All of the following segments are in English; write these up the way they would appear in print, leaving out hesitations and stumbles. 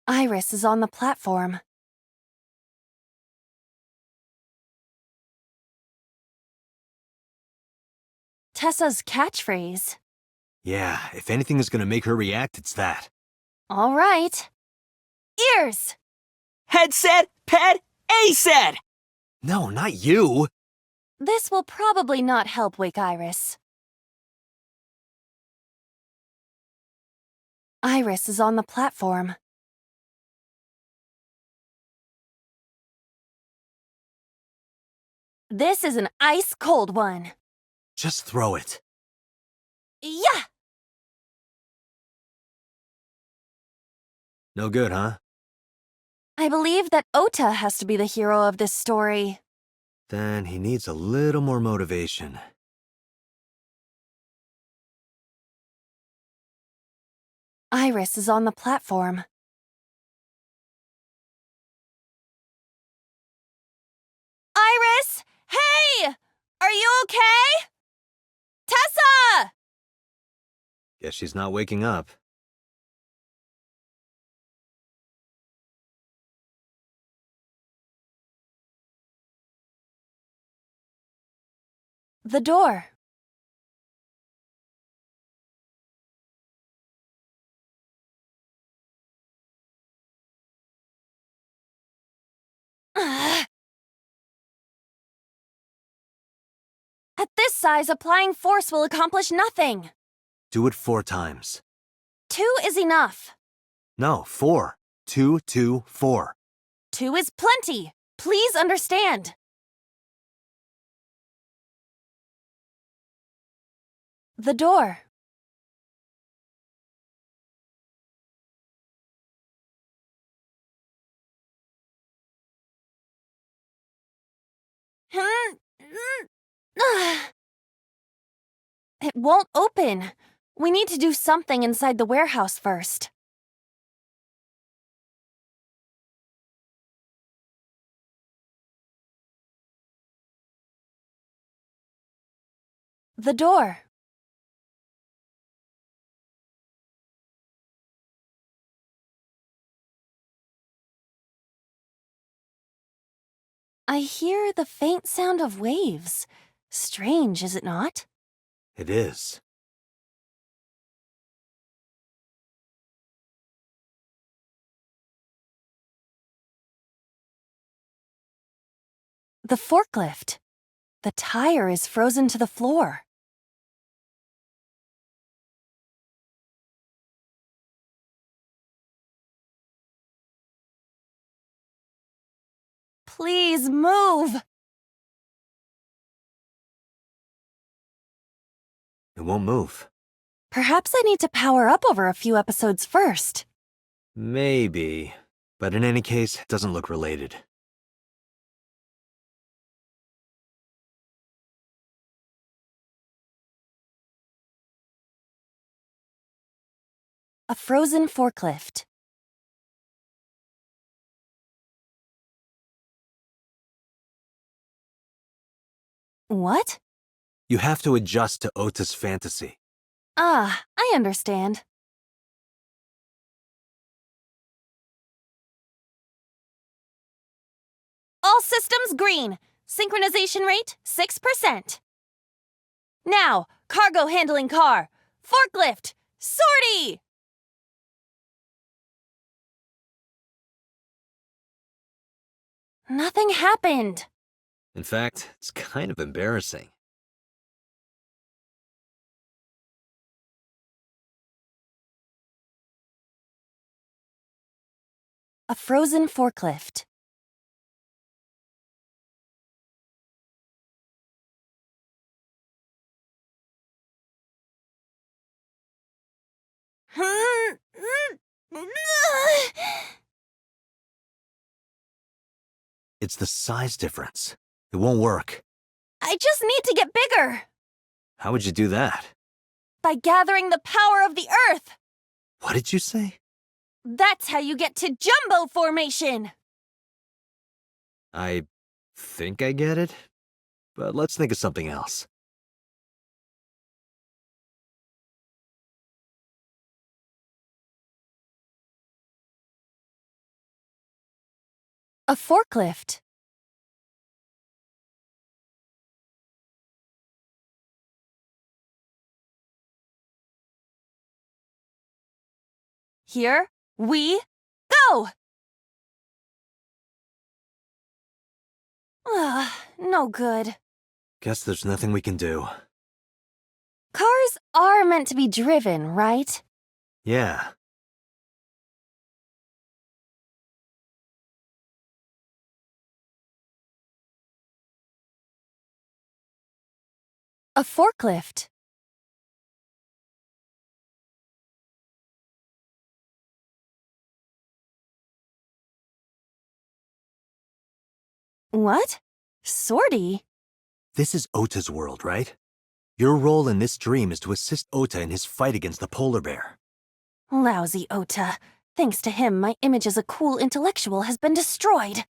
Iris is on the platform. Tessa's catchphrase. Yeah, if anything is gonna make her react, it's that. All right. Ears! Head said, ped, A said! No, not you! This will probably not help wake Iris. Iris is on the platform. This is an ice-cold one. Just throw it. Yeah! No good, huh? I believe that Ota has to be the hero of this story. Then he needs a little more motivation. Iris is on the platform. Iris! Hey! Are you okay? Tessa! Guess she's not waking up. The door. Ugh. At this size, applying force will accomplish nothing. Do it 4 times. 2 is enough. No, 4. 2, 2, 4. 2 is plenty. Please understand. The door. It won't open. We need to do something inside the warehouse first. The door. I hear the faint sound of waves. Strange, is it not? It is. The forklift. The tire is frozen to the floor. Please move! It won't move. Perhaps I need to power up over a few episodes first. Maybe. But in any case, it doesn't look related. A frozen forklift. What? You have to adjust to Ota's fantasy. Ah, I understand. All systems green. Synchronization rate 6%. Now, cargo handling car. Forklift. Sortie! Nothing happened. In fact, it's kind of embarrassing. A frozen forklift. It's the size difference. It won't work. I just need to get bigger. How would you do that? By gathering the power of the Earth. What did you say? That's how you get to jumbo formation. I think I get it, but let's think of something else. A forklift. Here we go! Ugh, no good. Guess there's nothing we can do. Cars are meant to be driven, right? Yeah. A forklift. What? Sortie? This is Ota's world, right? Your role in this dream is to assist Ota in his fight against the polar bear. Lousy Ota. Thanks to him, my image as a cool intellectual has been destroyed.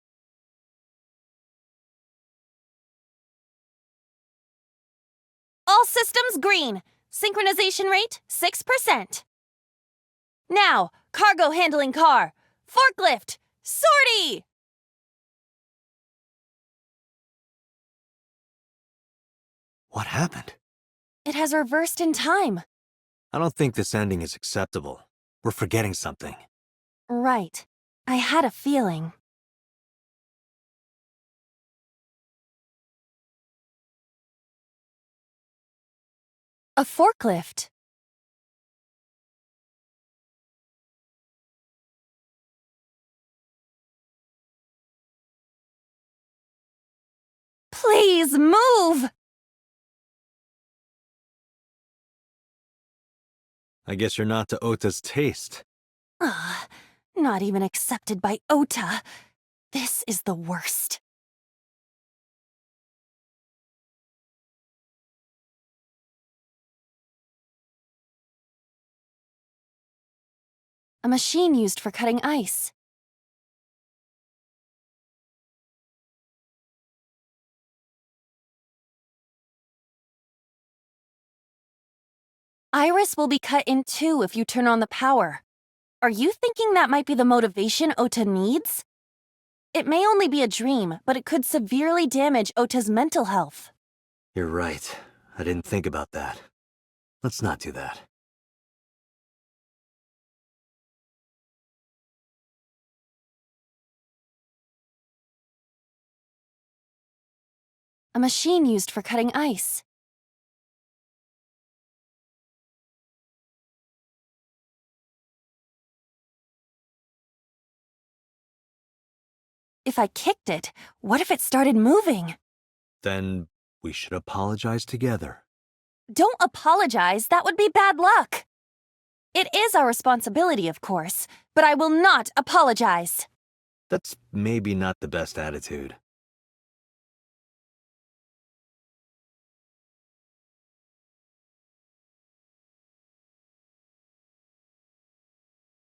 All systems green. Synchronization rate 6%. Now, cargo handling car. Forklift. Sortie! What happened? It has reversed in time. I don't think this ending is acceptable. We're forgetting something. Right. I had a feeling. A forklift. Please move! I guess you're not to Ota's taste. Ugh, not even accepted by Ota. This is the worst. A machine used for cutting ice. Iris will be cut in two if you turn on the power. Are you thinking that might be the motivation Ota needs? It may only be a dream, but it could severely damage Ota's mental health. You're right. I didn't think about that. Let's not do that. A machine used for cutting ice. If I kicked it, what if it started moving? Then we should apologize together. Don't apologize, that would be bad luck. It is our responsibility, of course, but I will not apologize. That's maybe not the best attitude.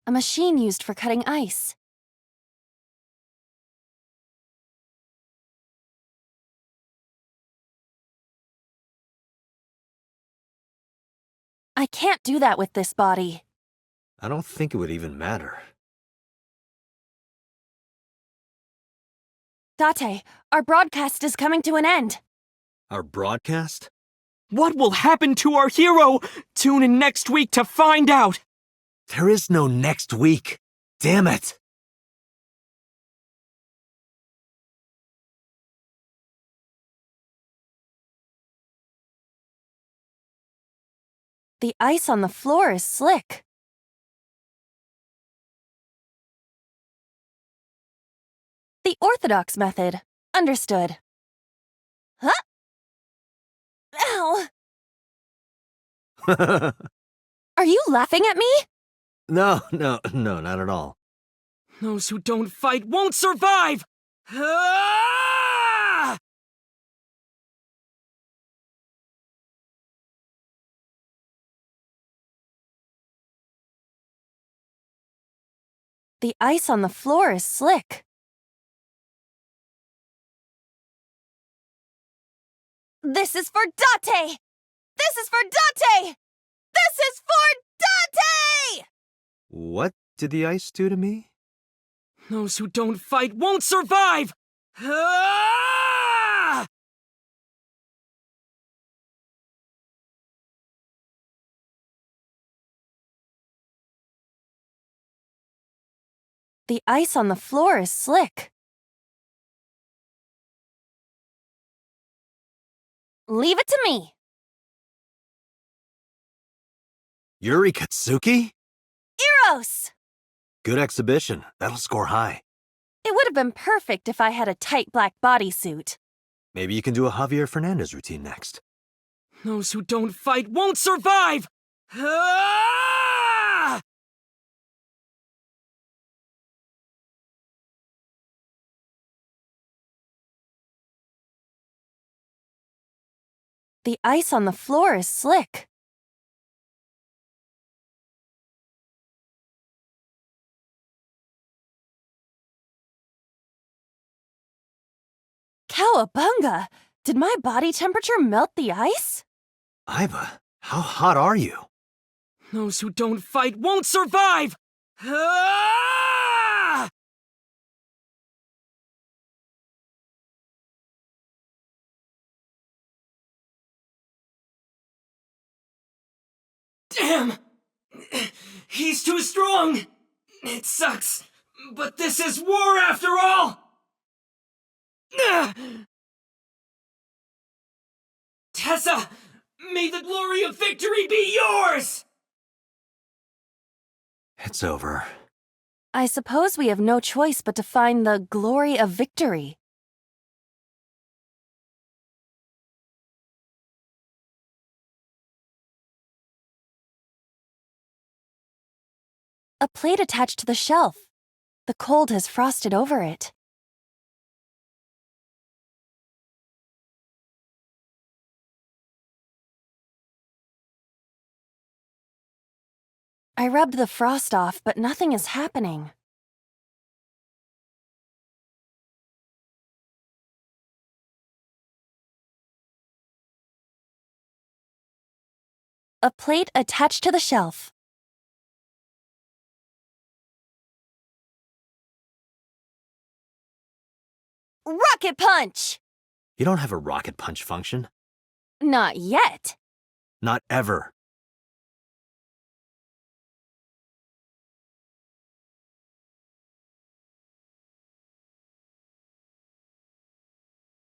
A machine used for cutting ice. I can't do that with this body. I don't think it would even matter. Date, our broadcast is coming to an end. Our broadcast? What will happen to our hero? Tune in next week to find out. There is no next week. Damn it! The ice on the floor is slick. The orthodox method. Understood. Huh? Ow! Are you laughing at me? No, not at all. Those who don't fight won't survive! Ah! The ice on the floor is slick. This is for Date! This is for Date! This is for Date! What did the ice do to me? Those who don't fight won't survive! Ah! The ice on the floor is slick. Leave it to me. Yuri Katsuki? Eros! Good exhibition. That'll score high. It would have been perfect if I had a tight black bodysuit. Maybe you can do a Javier Fernandez routine next. Those who don't fight won't survive! Ah! The ice on the floor is slick. Cowabunga! Did my body temperature melt the ice? Iva, how hot are you? Those who don't fight won't survive! Ah! Damn! He's too strong! It sucks, but this is war after all! Ah! Tessa, may the glory of victory be yours! It's over. I suppose we have no choice but to find the glory of victory. A plate attached to the shelf. The cold has frosted over it. I rubbed the frost off, but nothing is happening. A plate attached to the shelf. Rocket punch! You don't have a rocket punch function. Not yet. Not ever.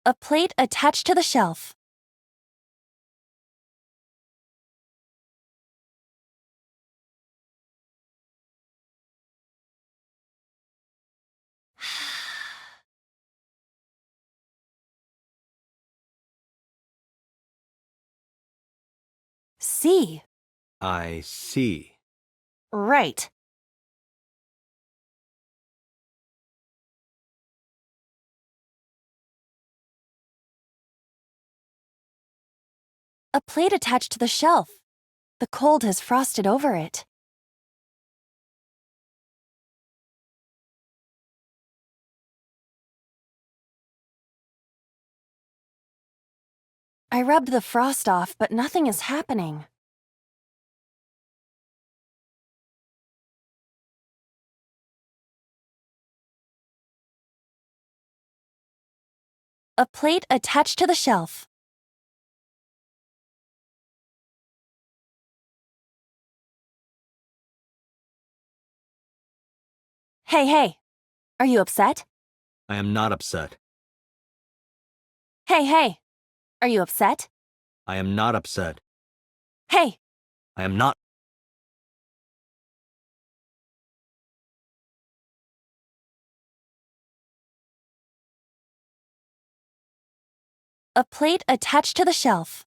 A plate attached to the shelf. See. I see. Right. A plate attached to the shelf. The cold has frosted over it. I rubbed the frost off, but nothing is happening. A plate attached to the shelf. Hey. Are you upset? I am not upset. Hey. Are you upset? I am not upset. Hey. I am not. A plate attached to the shelf.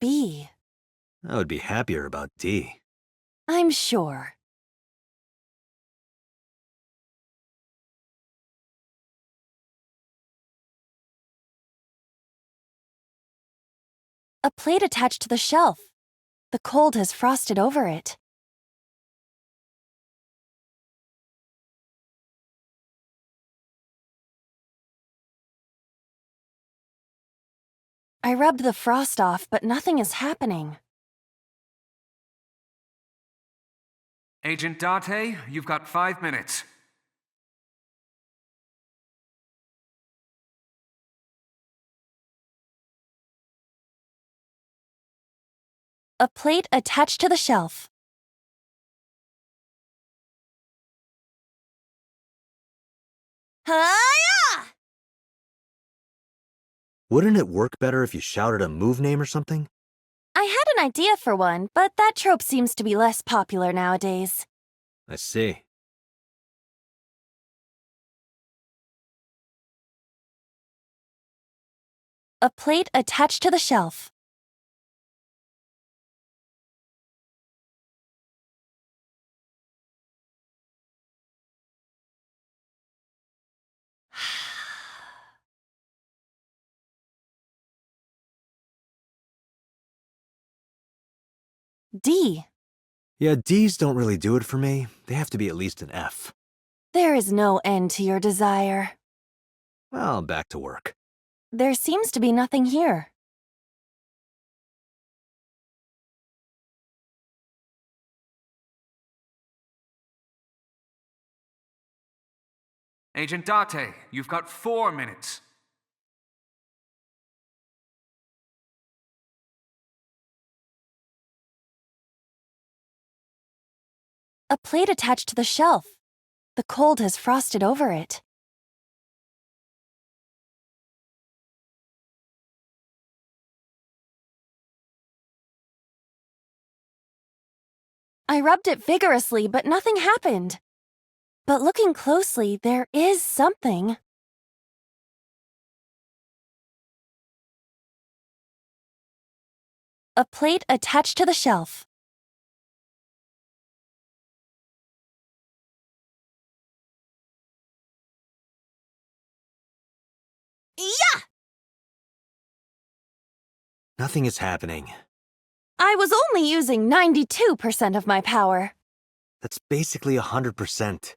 B. I would be happier about D. I'm sure. A plate attached to the shelf. The cold has frosted over it. I rubbed the frost off, but nothing is happening. Agent Date, you've got 5 minutes. A plate attached to the shelf. Hi-ya! Wouldn't it work better if you shouted a move name or something? I had an idea for one, but that trope seems to be less popular nowadays. I see. A plate attached to the shelf. D. Yeah, D's don't really do it for me. They have to be at least an F. There is no end to your desire. Well, back to work. There seems to be nothing here. Agent Date, you've got 4 minutes. A plate attached to the shelf. The cold has frosted over it. I rubbed it vigorously, but nothing happened. But looking closely, there is something. A plate attached to the shelf. Yeah! Nothing is happening. I was only using 92% of my power. That's basically 100%.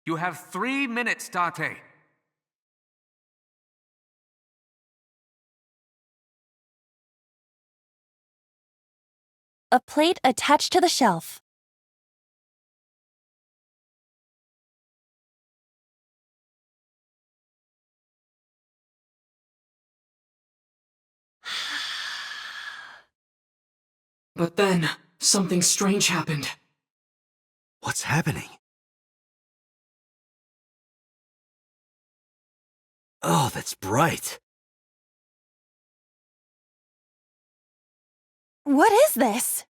You have 3 minutes, Date. A plate attached to the shelf. But then, something strange happened. What's happening? Oh, that's bright. What is this?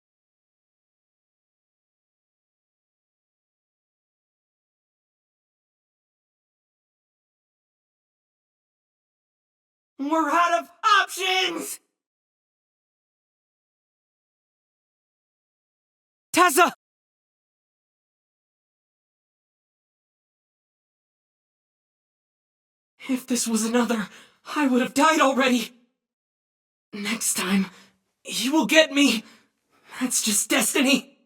We're out of options! Tessa! If this was another, I would have died already. Next time, he will get me. That's just destiny.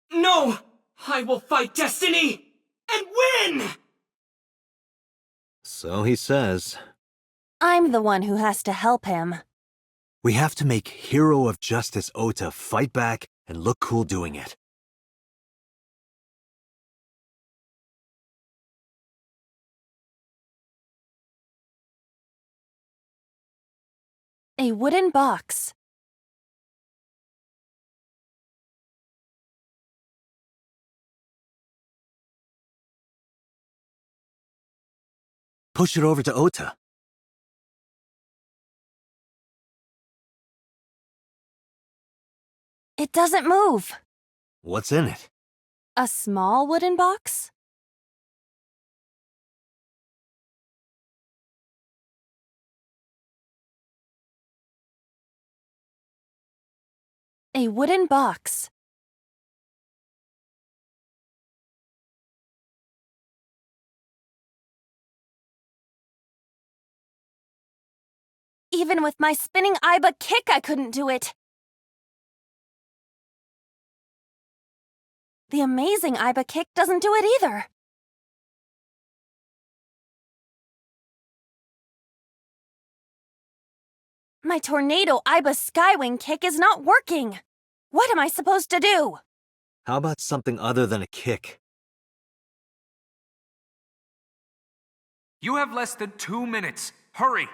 No! I will fight destiny! And win! So he says. I'm the one who has to help him. We have to make Hero of Justice Ota fight back and look cool doing it. A wooden box. Push it over to Ota. It doesn't move. What's in it? A small wooden box? A wooden box. Even with my spinning Iba kick, I couldn't do it. The amazing Iba kick doesn't do it either. My tornado Iba skywing kick is not working. What am I supposed to do? How about something other than a kick? You have less than 2 minutes. Hurry!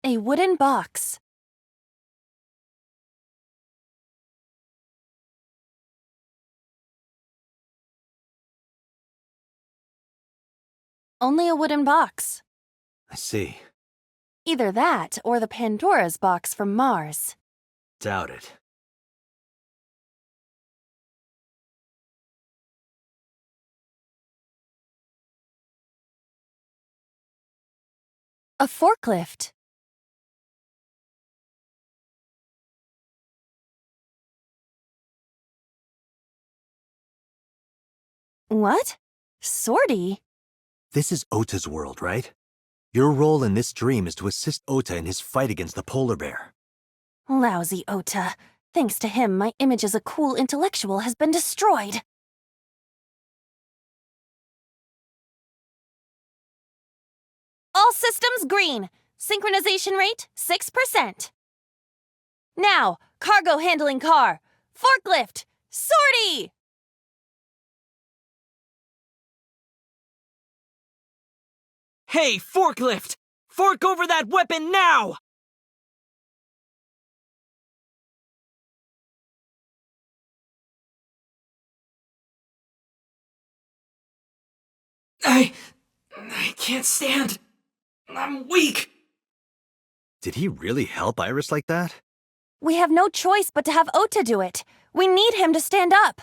A wooden box. Only a wooden box. I see. Either that or the Pandora's box from Mars. Doubt it. A forklift. What? Sortie? This is Ota's world, right? Your role in this dream is to assist Ota in his fight against the polar bear. Lousy Ota. Thanks to him, my image as a cool intellectual has been destroyed. All systems green. Synchronization rate, 6%. Now, cargo handling car. Forklift. Sortie! Hey, forklift! Fork over that weapon now! I can't stand. I'm weak. Did he really help Iris like that? We have no choice but to have Ota do it. We need him to stand up.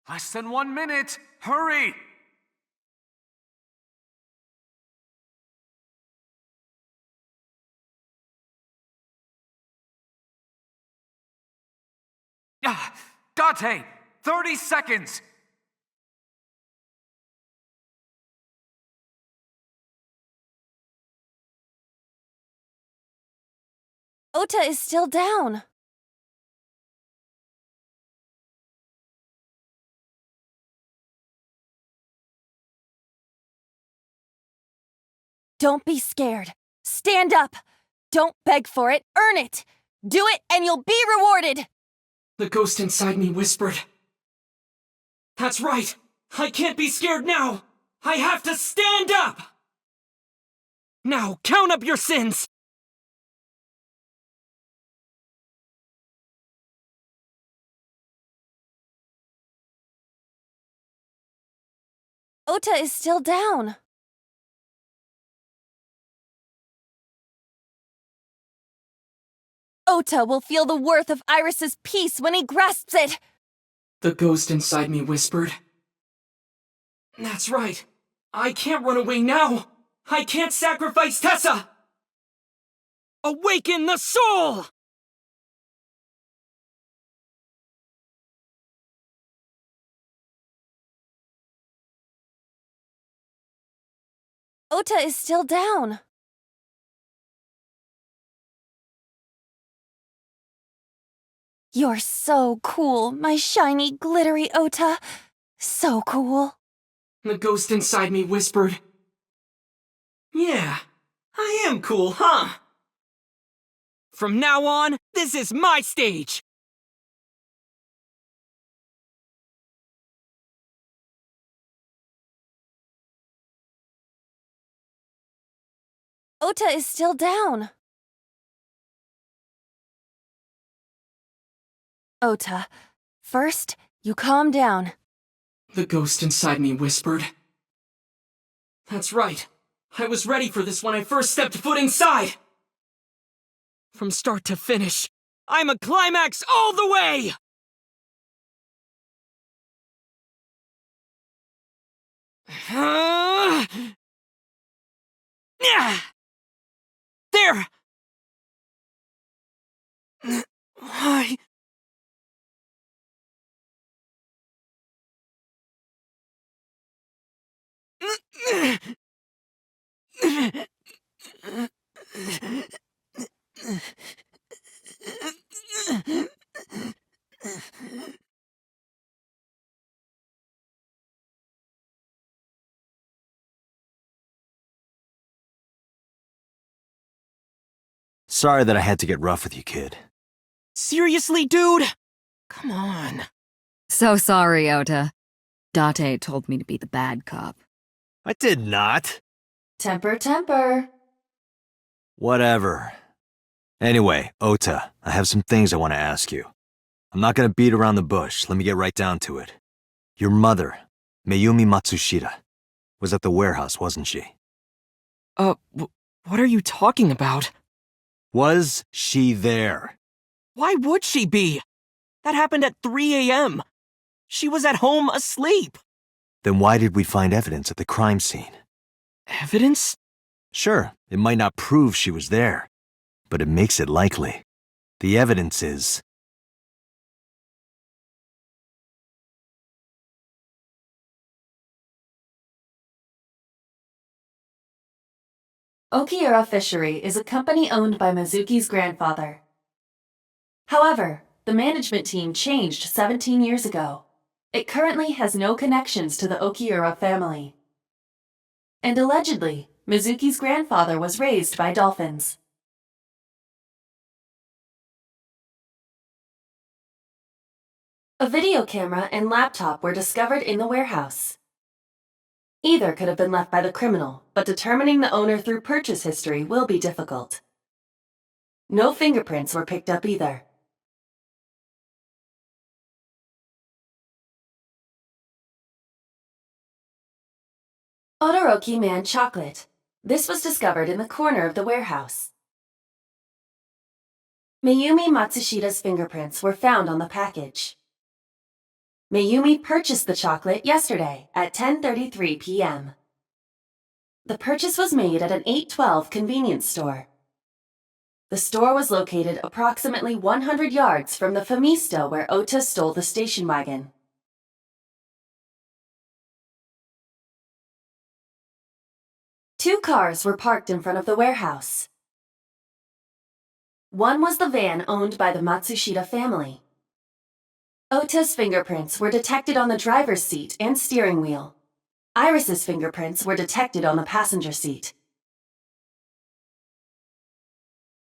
Less than 1 minute. Hurry! Ah, Date! 30 seconds! Ota is still down. Don't be scared. Stand up. Don't beg for it, earn it. Do it and you'll be rewarded. The ghost inside me whispered. That's right. I can't be scared now. I have to stand up. Now, count up your sins. Ota is still down. Ota will feel the worth of Iris's peace when he grasps it. The ghost inside me whispered. That's right. I can't run away now. I can't sacrifice Tessa. Awaken the soul! Ota is still down. You're so cool, my shiny, glittery Ota. So cool. The ghost inside me whispered. Yeah, I am cool, huh? From now on, this is my stage! Ota is still down. Ota, first, you calm down. The ghost inside me whispered. That's right. I was ready for this when I first stepped foot inside! From start to finish, I'm a climax all the way! There! I... Sorry that I had to get rough with you, kid. Seriously, dude? Come on. So sorry, Ota. Date told me to be the bad cop. I did not. Temper, temper. Whatever. Anyway, Ota, I have some things I want to ask you. I'm not gonna beat around the bush. Let me get right down to it. Your mother, Mayumi Matsushita, was at the warehouse, wasn't she? What are you talking about? Was she there? Why would she be? That happened at 3 a.m. She was at home asleep. Then why did we find evidence at the crime scene? Evidence? Sure, it might not prove she was there, but it makes it likely. The evidence is... Okiura Fishery is a company owned by Mizuki's grandfather. However, the management team changed 17 years ago. It currently has no connections to the Okiura family. And allegedly, Mizuki's grandfather was raised by dolphins. A video camera and laptop were discovered in the warehouse. Either could have been left by the criminal, but determining the owner through purchase history will be difficult. No fingerprints were picked up either. Todoroki Man chocolate. This was discovered in the corner of the warehouse. Mayumi Matsushita's fingerprints were found on the package. Mayumi purchased the chocolate yesterday at 10:33 p.m. The purchase was made at an 812 convenience store. The store was located approximately 100 yards from the Famisto where Ota stole the station wagon. Two cars were parked in front of the warehouse. One was the van owned by the Matsushita family. Ota's fingerprints were detected on the driver's seat and steering wheel. Iris's fingerprints were detected on the passenger seat.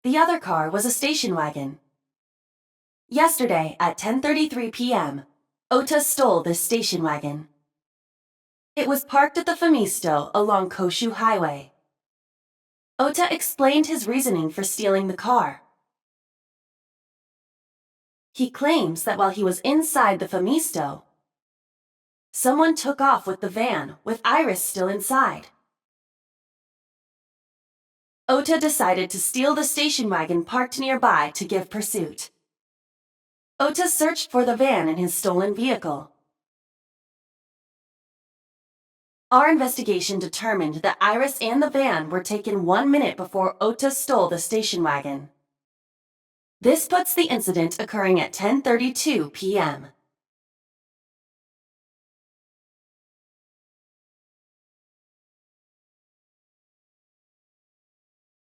The other car was a station wagon. Yesterday at 10:33 p.m., Ota stole this station wagon. It was parked at the Famisto along Koshu Highway. Ota explained his reasoning for stealing the car. He claims that while he was inside the Famisto, someone took off with the van with Iris still inside. Ota decided to steal the station wagon parked nearby to give pursuit. Ota searched for the van in his stolen vehicle. Our investigation determined that Iris and the van were taken 1 minute before Ota stole the station wagon. This puts the incident occurring at 10:32 p.m.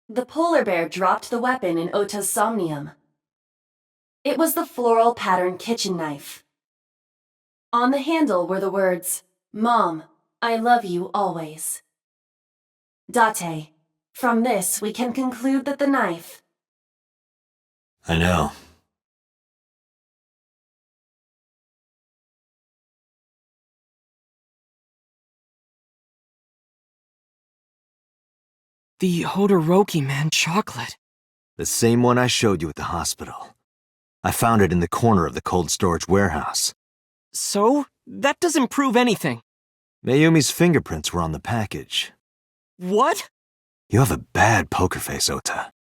The polar bear dropped the weapon in Ota's Somnium. It was the floral pattern kitchen knife. On the handle were the words, "Mom, I love you always." Date, from this we can conclude that the knife... I know. The Todoroki Man chocolate. The same one I showed you at the hospital. I found it in the corner of the cold storage warehouse. So? That doesn't prove anything. Mayumi's fingerprints were on the package. What? You have a bad poker face, Ota.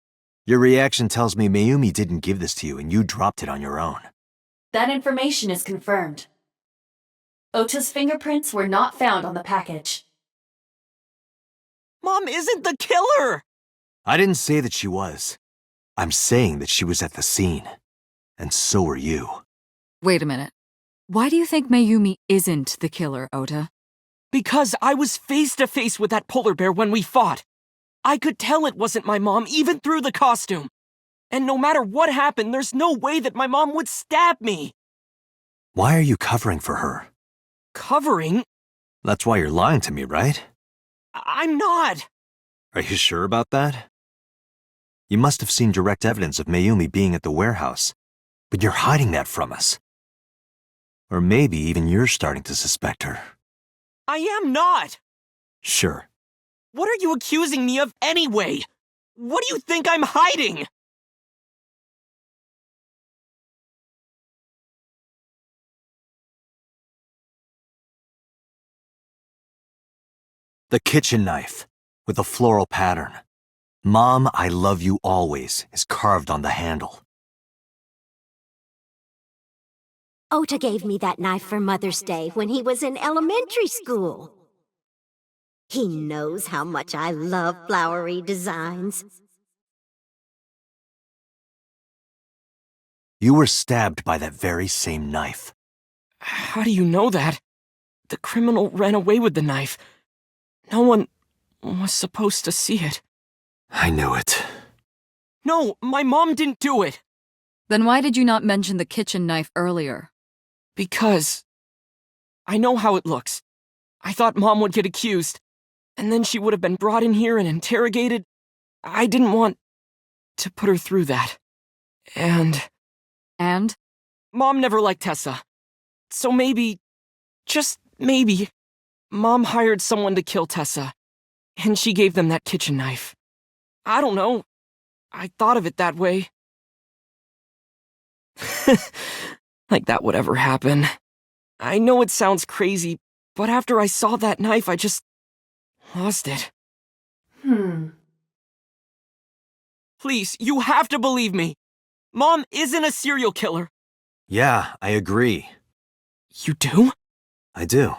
Your reaction tells me Mayumi didn't give this to you and you dropped it on your own. That information is confirmed. Ota's fingerprints were not found on the package. Mom isn't the killer! I didn't say that she was. I'm saying that she was at the scene. and so are you. Wait a minute. Why do you think Mayumi isn't the killer, Ota? Because I was face to face with that polar bear when we fought. I could tell it wasn't my mom even through the costume. And no matter what happened, there's no way that my mom would stab me. Why are you covering for her? Covering? That's why you're lying to me, right? I'm not. Are you sure about that? You must have seen direct evidence of Mayumi being at the warehouse, but you're hiding that from us. Or maybe even you're starting to suspect her. I am not. Sure. What are you accusing me of anyway? What do you think I'm hiding? The kitchen knife, with a floral pattern. Mom, I love you always, is carved on the handle. Ota gave me that knife for Mother's Day when he was in elementary school. He knows how much I love flowery designs. You were stabbed by that very same knife. How do you know that? The criminal ran away with the knife. No one was supposed to see it. I knew it. No, my mom didn't do it. Then why did you not mention the kitchen knife earlier? Because I know how it looks. I thought Mom would get accused, and then she would have been brought in here and interrogated. I didn't want to put her through that. And Mom never liked Tessa. So maybe, just maybe, Mom hired someone to kill Tessa, and she gave them that kitchen knife. I don't know. I thought of it that way. Like that would ever happen. I know it sounds crazy, but after I saw that knife, I just lost it. Please, you have to believe me. Mom isn't a serial killer. Yeah, I agree. You do? I do.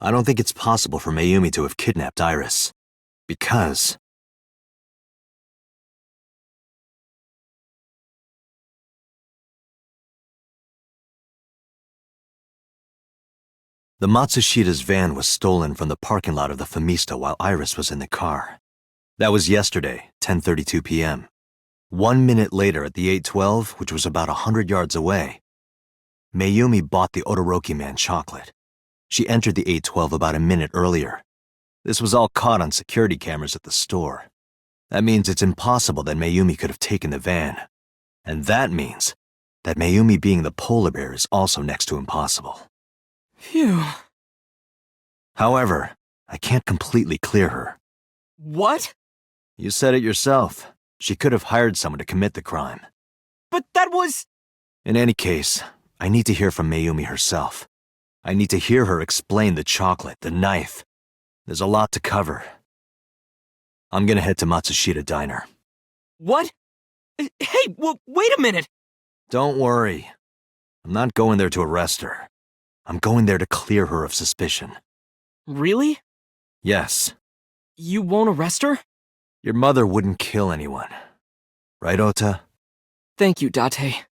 I don't think it's possible for Mayumi to have kidnapped Iris. Because... the Matsushida's van was stolen from the parking lot of the Famista while Iris was in the car. That was yesterday, 10:32 p.m. 1 minute later at the 812, which was about 100 yards away, Mayumi bought the Odoroki Man chocolate. She entered the 812 about a minute earlier. This was all caught on security cameras at the store. That means it's impossible that Mayumi could have taken the van. And that means that Mayumi being the polar bear is also next to impossible. Phew. However, I can't completely clear her. What? You said it yourself. She could have hired someone to commit the crime. But that was... In any case, I need to hear from Mayumi herself. I need to hear her explain the chocolate, the knife. There's a lot to cover. I'm gonna head to Matsushita Diner. What? Hey, wait a minute! Don't worry. I'm not going there to arrest her. I'm going there to clear her of suspicion. Really? Yes. You won't arrest her? Your mother wouldn't kill anyone. Right, Ota? Thank you, Date.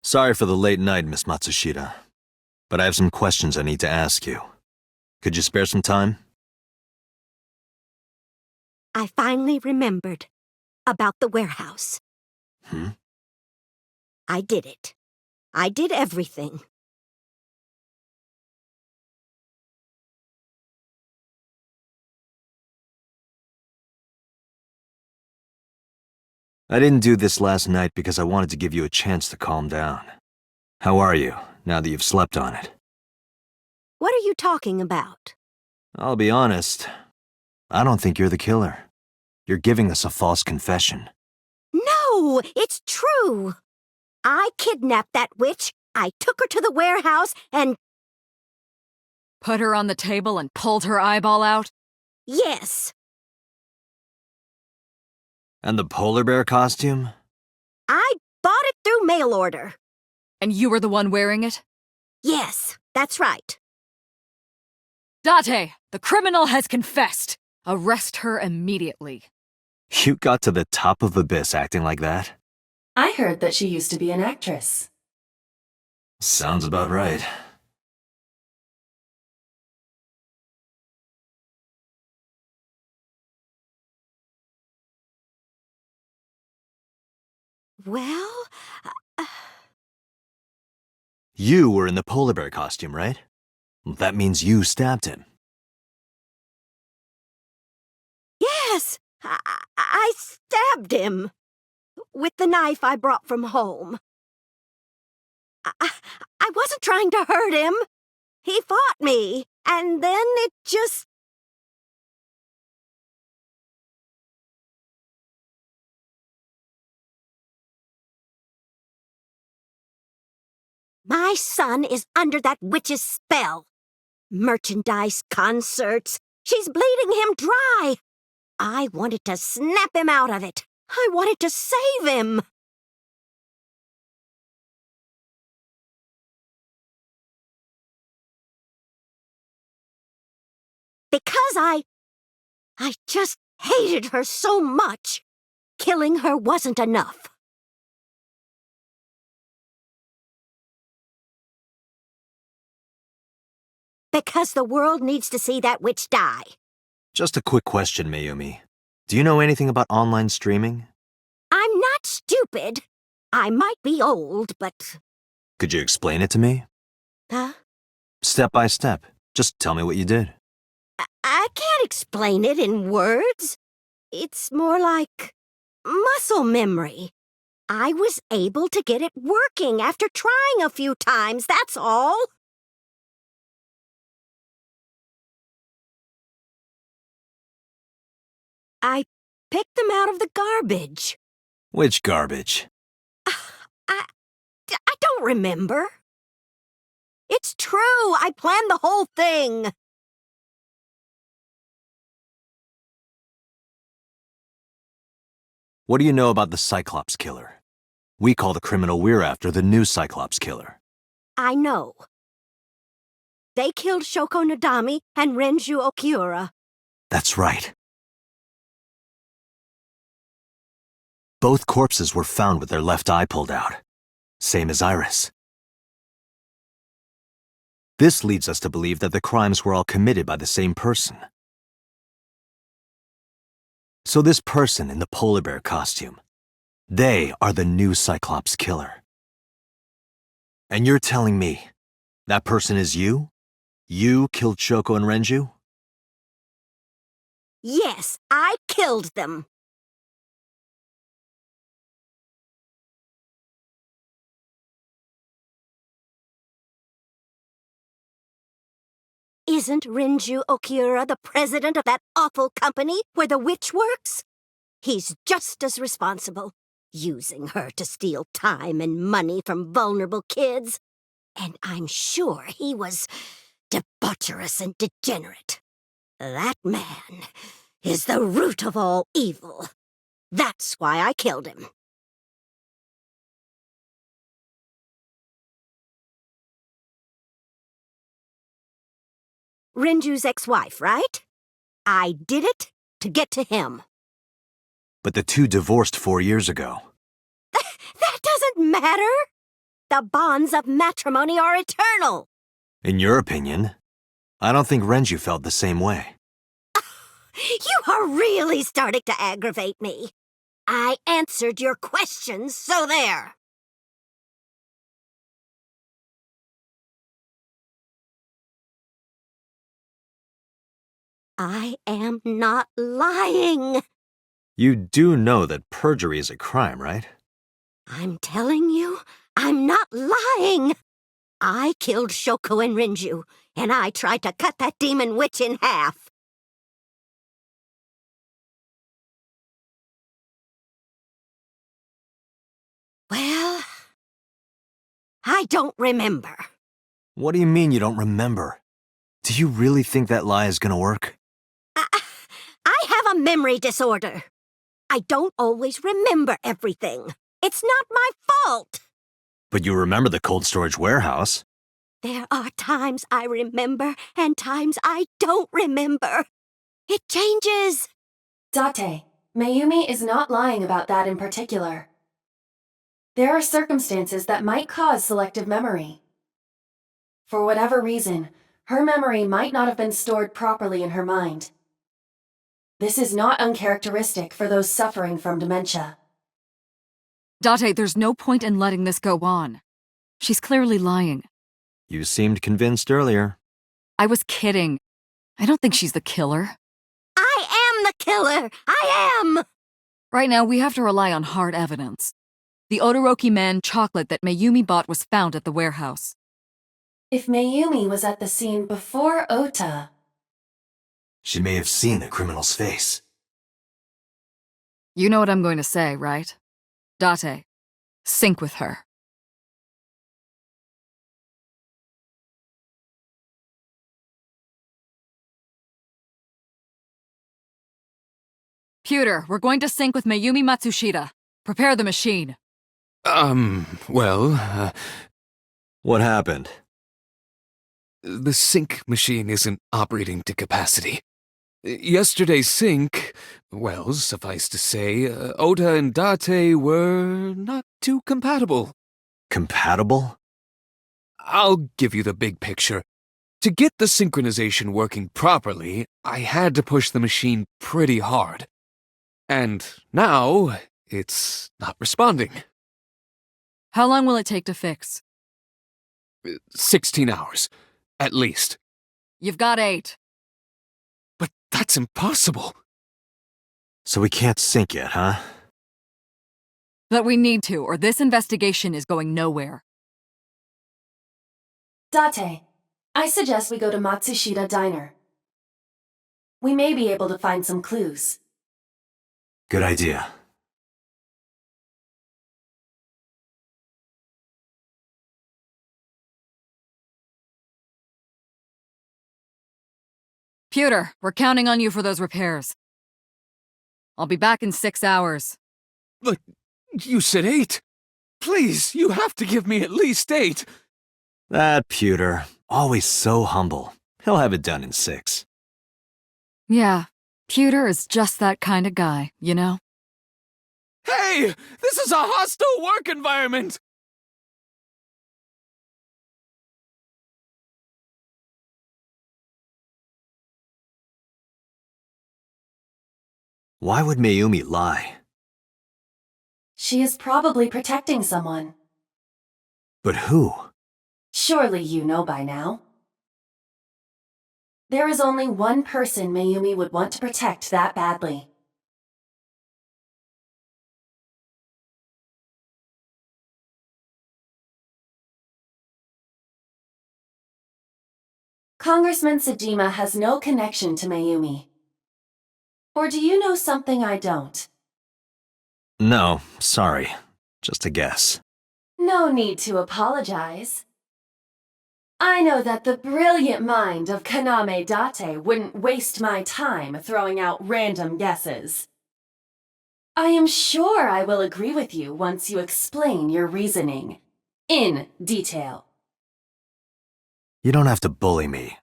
Sorry for the late night, Miss Matsushita. But I have some questions I need to ask you. Could you spare some time? I finally remembered about the warehouse. I did it. I did everything. I didn't do this last night because I wanted to give you a chance to calm down. How are you, now that you've slept on it? What are you talking about? I'll be honest. I don't think you're the killer. You're giving us a false confession. No, it's true. I kidnapped that witch. I took her to the warehouse and... Put her on the table and pulled her eyeball out? Yes, And the polar bear costume? I bought it through mail order. And you were the one wearing it? Yes, that's right. Date, the criminal has confessed. Arrest her immediately. You got to the top of Abyss acting like that? I heard that she used to be an actress. Sounds about right. Well, You were in the polar bear costume, right? That means you stabbed him. yes, I stabbed him with the knife I brought from home. I wasn't trying to hurt him. He fought me, and then it just... My son is under that witch's spell. Merchandise, concerts. She's bleeding him dry. I wanted to snap him out of it. I wanted to save him. Because I just hated her so much. Killing her wasn't enough. Because the world needs to see that witch die. Just a quick question, Mayumi. Do you know anything about online streaming? I'm not stupid. I might be old, but... Could you explain it to me? Huh? Step by step. Just tell me what you did. I can't explain it in words. It's more like muscle memory. I was able to get it working after trying a few times, that's all. I picked them out of the garbage. Which garbage? I don't remember. It's true. I planned the whole thing. What do you know about the Cyclops killer? We call the criminal we're after the new Cyclops killer. I know. They killed Shoko Nadami and Renju Okiura. That's right. Both corpses were found with their left eye pulled out. Same as Iris. This leads us to believe that the crimes were all committed by the same person. So this person in the polar bear costume, they are the new Cyclops killer. And you're telling me that person is you? You killed Shoko and Renju? Yes, I killed them. Isn't Renju Okiura the president of that awful company where the witch works? He's just as responsible, using her to steal time and money from vulnerable kids. And I'm sure he was debaucherous and degenerate. That man is the root of all evil. That's why I killed him. Renju's ex-wife, right? I did it to get to him. But the two divorced 4 years ago. That doesn't matter. The bonds of matrimony are eternal. In your opinion, I don't think Renju felt the same way. You are really starting to aggravate me. I answered your questions, so there. I am not lying. You do know that perjury is a crime, right? I'm telling you, I'm not lying. I killed Shoko and Renju, and I tried to cut that demon witch in half. Well, I don't remember. What do you mean you don't remember? Do you really think that lie is gonna work? I have a memory disorder. I don't always remember everything. It's not my fault. But you remember the cold storage warehouse. There are times I remember and times I don't remember. It changes. Date, Mayumi is not lying about that in particular. There are circumstances that might cause selective memory. For whatever reason, her memory might not have been stored properly in her mind. This is not uncharacteristic for those suffering from dementia. Date, there's no point in letting this go on. She's clearly lying. You seemed convinced earlier. I was kidding. I don't think she's the killer. I am the killer! I am! Right now, we have to rely on hard evidence. The Odoroki Man chocolate that Mayumi bought was found at the warehouse. If Mayumi was at the scene before Ota... She may have seen the criminal's face. You know what I'm going to say, right? Date, sync with her. Pewter, we're going to sync with Mayumi Matsushita. Prepare the machine. Well, What happened? the sync machine isn't operating to capacity. Yesterday's sync, well, suffice to say, Ota and Date were not too compatible. Compatible? I'll give you the big picture. To get the synchronization working properly, I had to push the machine pretty hard. And now, it's not responding. How long will it take to fix? 16 hours, at least. You've got 8. But that's impossible. So we can't sync yet, huh? But we need to, or this investigation is going nowhere. Date, I suggest we go to Matsushita Diner. We may be able to find some clues. Good idea. Pewter, we're counting on you for those repairs. I'll be back in 6 hours. But you said 8. Please, you have to give me at least 8. That Pewter, always so humble. He'll have it done in 6. Yeah, Pewter is just that kind of guy, you know? Hey, this is a hostile work environment! Why would Mayumi lie? She is probably protecting someone. But who? Surely you know by now. There is only one person Mayumi would want to protect that badly. Congressman Sejima has no connection to Mayumi. Or do you know something I don't? No, sorry. Just a guess. No need to apologize. I know that the brilliant mind of Kaname Date wouldn't waste my time throwing out random guesses. I am sure I will agree with you once you explain your reasoning. In detail. You don't have to bully me.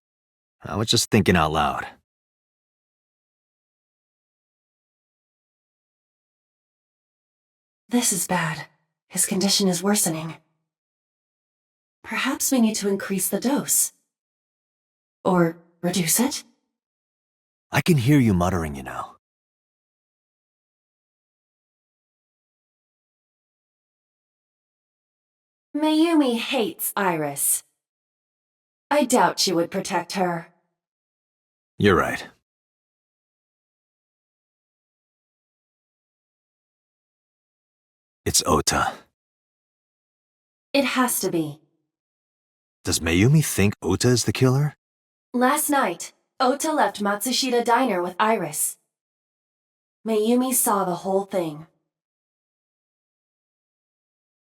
I was just thinking out loud. This is bad. His condition is worsening. Perhaps we need to increase the dose. Or reduce it? I can hear you muttering, you know. Mayumi hates Iris. I doubt she would protect her. You're right. It's Ota. It has to be. Does Mayumi think Ota is the killer? Last night, Ota left Matsushita Diner with Iris. Mayumi saw the whole thing.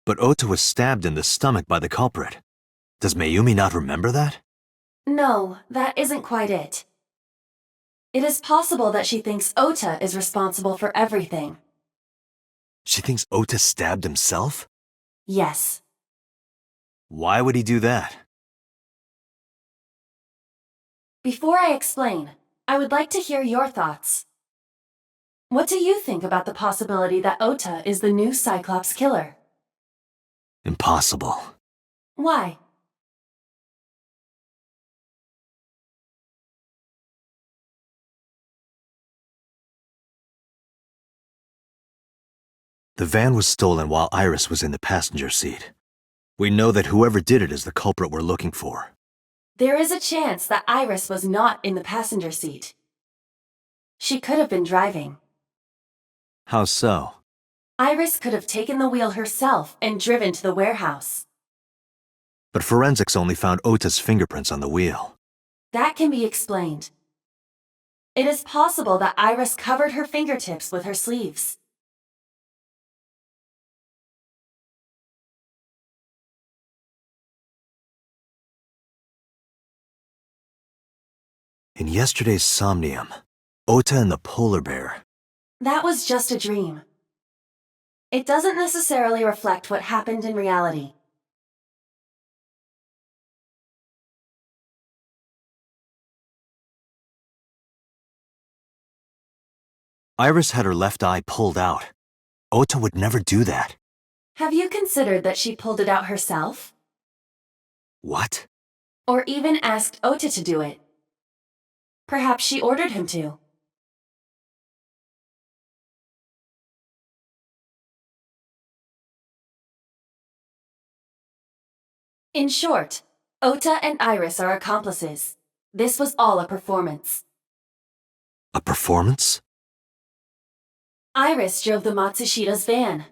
But Ota was stabbed in the stomach by the culprit. Does Mayumi not remember that? No, that isn't quite it. It is possible that she thinks Ota is responsible for everything. She thinks Ota stabbed himself? Yes. Why would he do that? Before I explain, I would like to hear your thoughts. What do you think about the possibility that Ota is the new Cyclops killer? Impossible. Why? The van was stolen while Iris was in the passenger seat. We know that whoever did it is the culprit we're looking for. There is a chance that Iris was not in the passenger seat. She could have been driving. How so? Iris could have taken the wheel herself and driven to the warehouse. But forensics only found Ota's fingerprints on the wheel. That can be explained. It is possible that Iris covered her fingertips with her sleeves. In yesterday's Somnium, Ota and the polar bear. That was just a dream. It doesn't necessarily reflect what happened in reality. Iris had her left eye pulled out. Ota would never do that. Have you considered that she pulled it out herself? What? Or even asked Ota to do it? Perhaps she ordered him to. In short, Ota and Iris are accomplices. This was all a performance. A performance? Iris drove the Matsushida's van.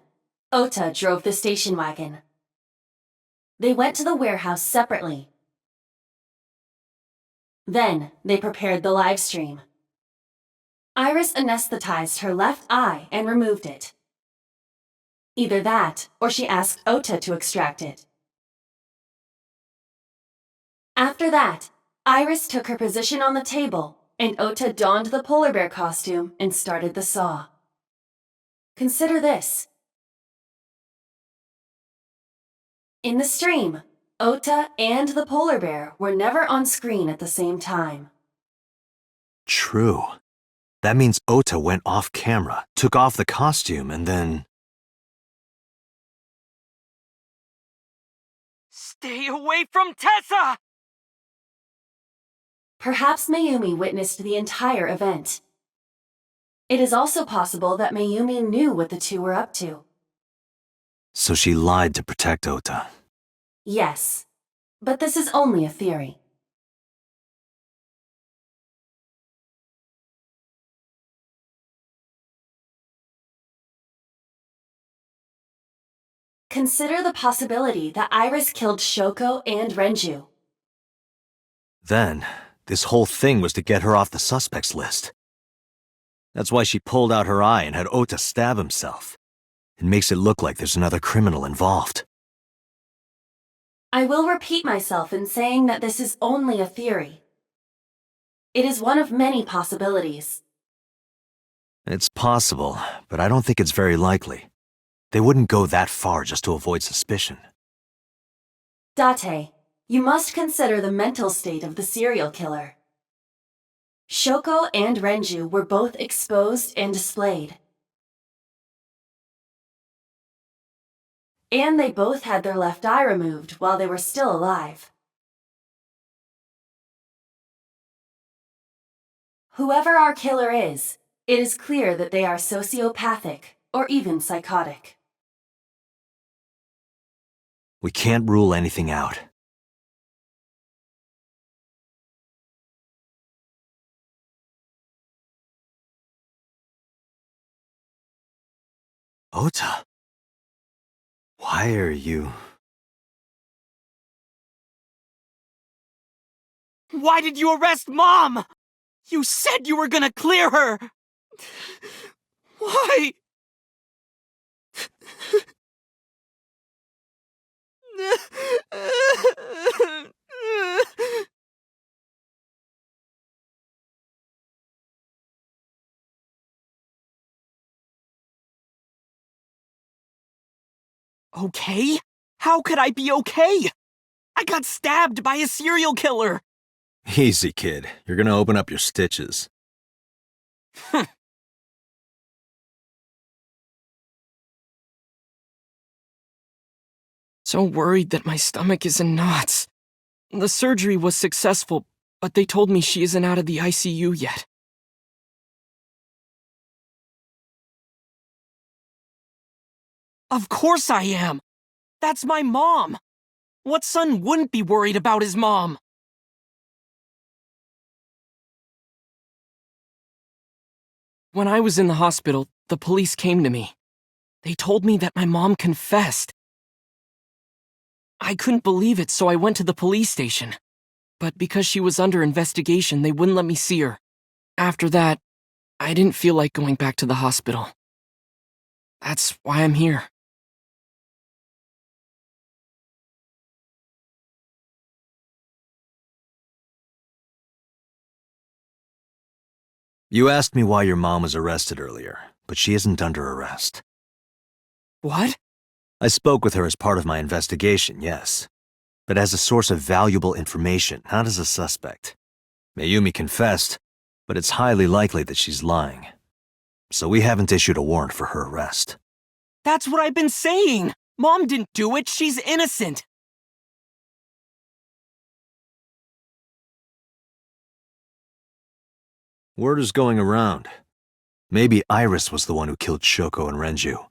Ota drove the station wagon. They went to the warehouse separately. Then, they prepared the live stream. Iris anesthetized her left eye and removed it. Either that, or she asked Ota to extract it. After that, Iris took her position on the table, and Ota donned the polar bear costume and started the saw. Consider this. In the stream, Ota and the polar bear were never on screen at the same time. True. That means Ota went off camera, took off the costume, and then... Stay away from Tessa! Perhaps Mayumi witnessed the entire event. It is also possible that Mayumi knew what the two were up to. So she lied to protect Ota. Yes, but this is only a theory. Consider the possibility that Iris killed Shoko and Renju. Then, this whole thing was to get her off the suspects list. That's why she pulled out her eye and had Ota stab himself. It makes it look like there's another criminal involved. I will repeat myself in saying that this is only a theory. It is one of many possibilities. It's possible, but I don't think it's very likely. They wouldn't go that far just to avoid suspicion. Date, you must consider the mental state of the serial killer. Shoko and Renju were both exposed and displayed. And they both had their left eye removed while they were still alive. Whoever our killer is, it is clear that they are sociopathic or even psychotic. We can't rule anything out. Ota? Why are you... Why did you arrest Mom? You said you were gonna clear her! Why? Okay? How could I be okay? I got stabbed by a serial killer. Easy, kid. You're gonna open up your stitches. So worried that my stomach is in knots. The surgery was successful, but they told me she isn't out of the ICU yet. Of course I am! That's my mom! What son wouldn't be worried about his mom? When I was in the hospital, the police came to me. They told me that my mom confessed. I couldn't believe it, so I went to the police station. But because she was under investigation, they wouldn't let me see her. After that, I didn't feel like going back to the hospital. That's why I'm here. You asked me why your mom was arrested earlier, but she isn't under arrest. What? I spoke with her as part of my investigation, yes. But as a source of valuable information, not as a suspect. Mayumi confessed, but it's highly likely that she's lying. So we haven't issued a warrant for her arrest. That's what I've been saying! Mom didn't do it, she's innocent! Word is going around. Maybe Iris was the one who killed Shoko and Renju.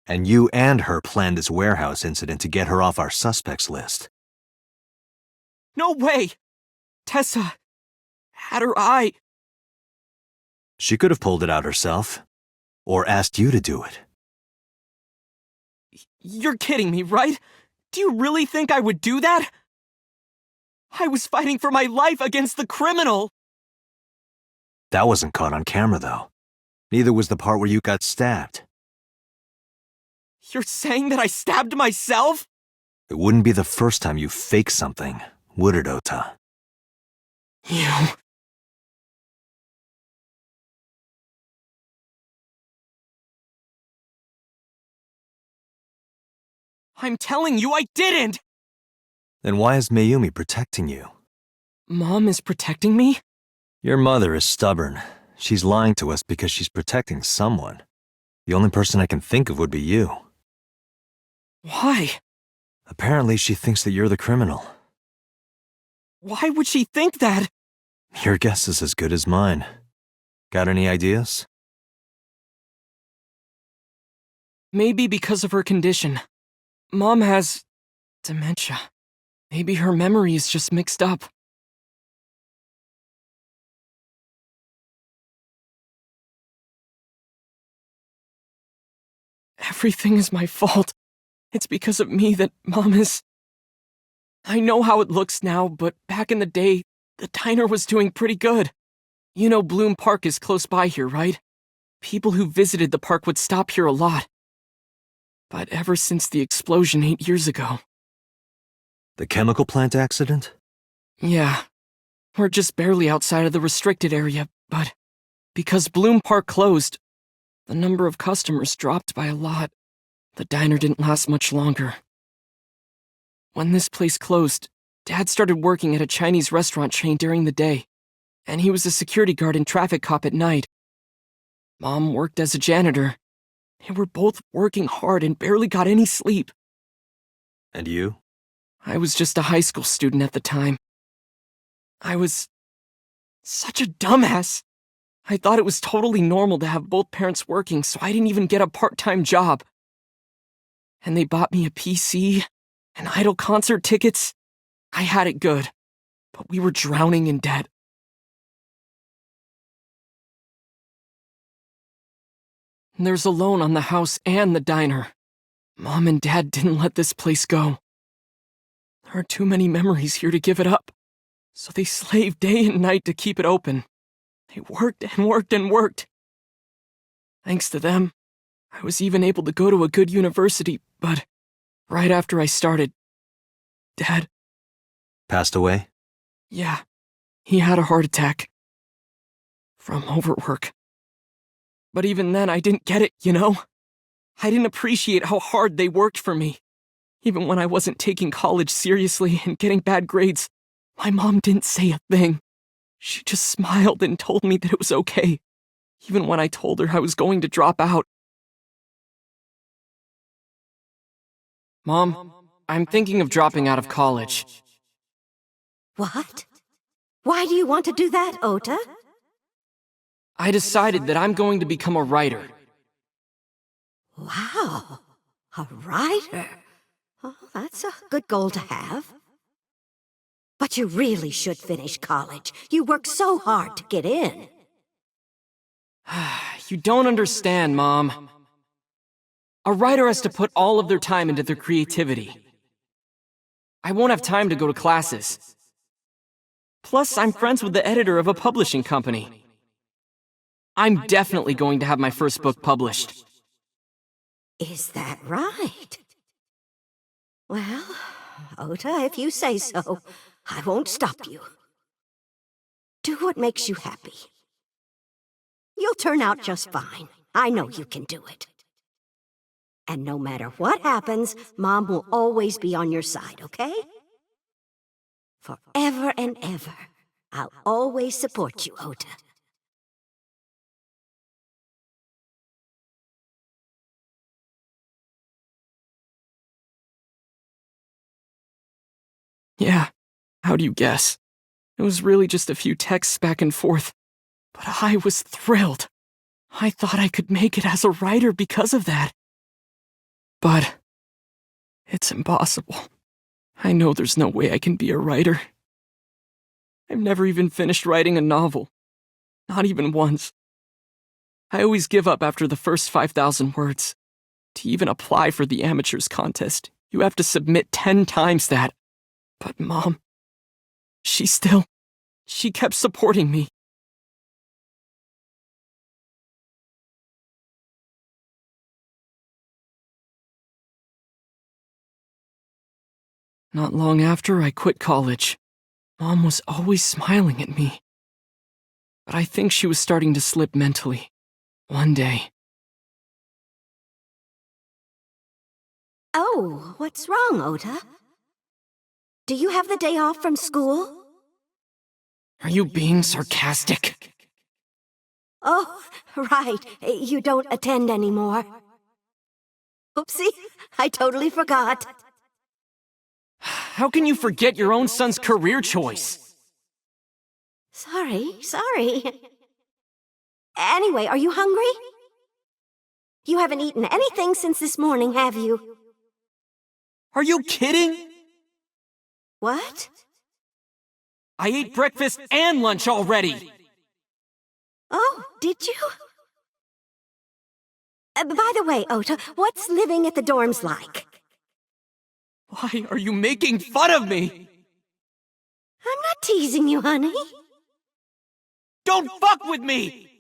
And you and her planned this warehouse incident to get her off our suspects list. No way! Tessa had her eye. She could have pulled it out herself, or asked you to do it. You're kidding me, right? Do you really think I would do that? I was fighting for my life against the criminal! That wasn't caught on camera, though. Neither was the part where you got stabbed. You're saying that I stabbed myself? It wouldn't be the first time you faked something, would it, Ota? You... I'm telling you I didn't! Then why is Mayumi protecting you? Mom is protecting me? Your mother is stubborn. She's lying to us because she's protecting someone. The only person I can think of would be you. Why? Apparently she thinks that you're the criminal. Why would she think that? Your guess is as good as mine. Got any ideas? Maybe because of her condition. Mom has... dementia. Maybe her memory is just mixed up. Everything is my fault. It's because of me that Mom is... I know how it looks now, but back in the day, the diner was doing pretty good. You know Bloom Park is close by here, right? People who visited the park would stop here a lot. But ever since the explosion 8 years ago... The chemical plant accident? Yeah. We're just barely outside of the restricted area, but... because Bloom Park closed, the number of customers dropped by a lot. The diner didn't last much longer. When this place closed, Dad started working at a Chinese restaurant chain during the day, and he was a security guard and traffic cop at night. Mom worked as a janitor. They were both working hard and barely got any sleep. And you? I was just a high school student at the time. I was such a dumbass. I thought it was totally normal to have both parents working, so I didn't even get a part-time job. And they bought me a PC and Idol concert tickets. I had it good, but we were drowning in debt. There's a loan on the house and the diner. Mom and Dad didn't let this place go. There are too many memories here to give it up, so they slaved day and night to keep it open. They worked and worked and worked. Thanks to them, I was even able to go to a good university, but right after I started, Dad... Passed away? Yeah, he had a heart attack. From overwork. But even then, I didn't get it, you know? I didn't appreciate how hard they worked for me. Even when I wasn't taking college seriously and getting bad grades, My mom didn't say a thing. She just smiled and told me that it was okay, even when I told her I was going to drop out. Mom, I'm thinking of dropping out of college. What? Why do you want to do that, Ota? I decided that I'm going to become a writer. Wow, a writer. Oh, that's a good goal to have. But you really should finish college. You worked so hard to get in. You don't understand, Mom. A writer has to put all of their time into their creativity. I won't have time to go to classes. Plus, I'm friends with the editor of a publishing company. I'm definitely going to have my first book published. Is that right? Well, Ota, if you say so, I won't stop you. Do what makes you happy. You'll turn out just fine. I know you can do it. And no matter what happens, Mom will always be on your side, okay? Forever and ever, I'll always support you, Ota. Yeah, how do you guess? It was really just a few texts back and forth, but I was thrilled. I thought I could make it as a writer because of that. But it's impossible. I know there's no way I can be a writer. I've never even finished writing a novel. Not even once. I always give up after the first 5,000 words. To even apply for the amateurs contest, you have to submit 10 times that. But Mom, she kept supporting me. Not long after I quit college, Mom was always smiling at me. But I think she was starting to slip mentally. One day. Oh, what's wrong, Ota? Do you have the day off from school? Are you being sarcastic? Oh, right. You don't attend anymore. Oopsie, I totally forgot. How can you forget your own son's career choice? Sorry. Anyway, are you hungry? You haven't eaten anything since this morning, have you? Are you kidding? What? I ate breakfast and lunch already. Oh, did you? By the way, Ota, what's living at the dorms like? Why are you making fun of me? I'm not teasing you, honey. Don't fuck with me!